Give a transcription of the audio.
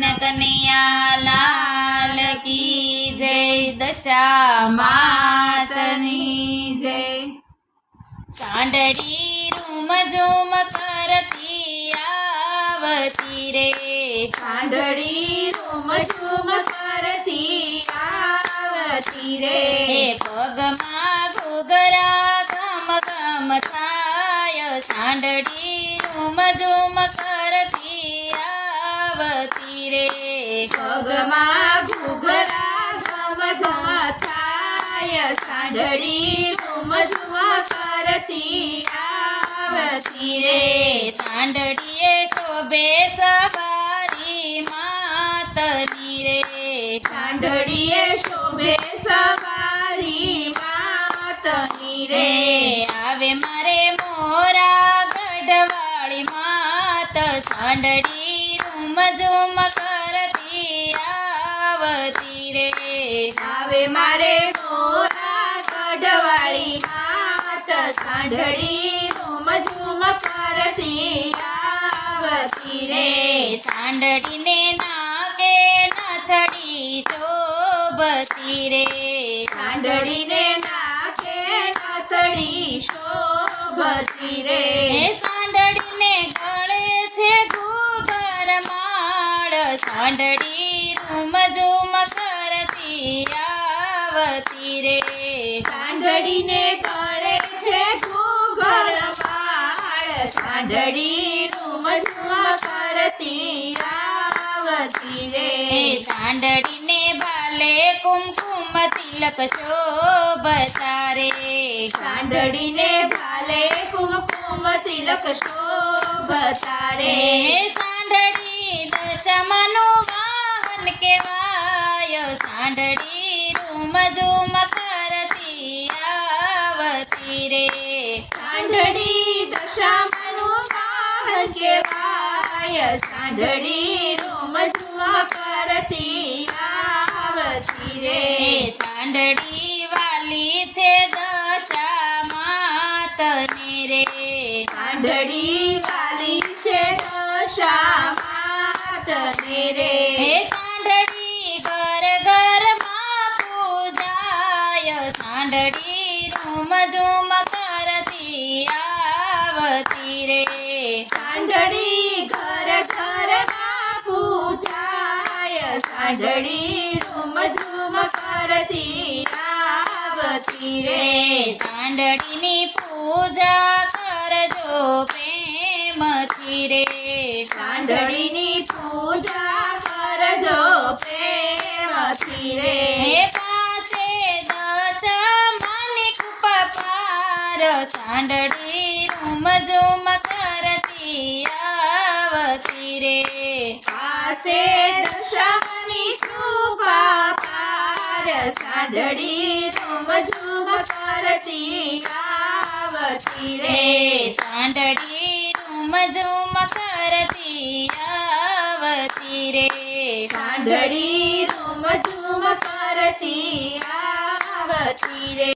कृष्ण कन्हैया लाल की जय दशा मातनी जय। सांडड़ी रूम झूम करती आवती रे, सांडड़ी रूम झूम करती आवती रे। पगमा घुघरा घम घम थाय, सांडड़ी रूम झूम करती आवती रे। पगमा घुघरा घम घम थाय, सांडड़ी रूम झूम करती आवती रे। सांडड़ीए शोभे सवारी मातनी रे, सांडड़ीए शोभे सवारी मातनी रे। आवे मारे मोरा गढ़वाली मात, सांडड़ी रूम झूम करती आवती रे। आवे मारे मोरा गढ़वाली मात, सांडड़ी रूम झूम करती आवती रे। सांडड़ी ने नाके नथड़ी शोभती रे, सांडड़ी ने नाके नथड़ी शोभती रे। सांडड़ी ने गळे छे घूघर माळ, सांडड़ी रूम झूम करती आवती रे। सांडड़ी ने गळे छे घूघर माळ, सांडड़ी रूम झूम करती आवती रे। सांडड़ी ने भाले कुमकुम तिलक शोभता रे, सांडड़ी ने भाले कुमकुम तिलक शोभता रे। सांडड़ी दशमानु वाहन केवाय, सांडड़ी रूम झूम करती आवती रे। सांडड़ी दशामानु वाहन केवाय, सांडड़ी रूम झूम करती आवती रे। सांडड़ी वाली छे दशा मातनी रे, सांडड़ी वाली छे दशा मातनी रे। सांडड़ी घर घर मां पूजाय, सांडड़ी रूम झूम करती आवती रे। सांडड़ी घर घर मां पूजाय, सांडड़ी रूम झूम करती आवती रे। सांडड़ी नी पूजा करजो प्रेमथी रे, सांडड़ी नी पूजा करजो प्रेमथी रे। पासे दशमानी कृपा पार, सांडड़ी रूम झूम करती आवती रे। पासे दशामानी कृपा पार, सांडड़ी रूम झूम करती आवती रे। सांडड़ी रूम झूम करती आवती रे। सांडड़ी रूम झूम करती आवती रे।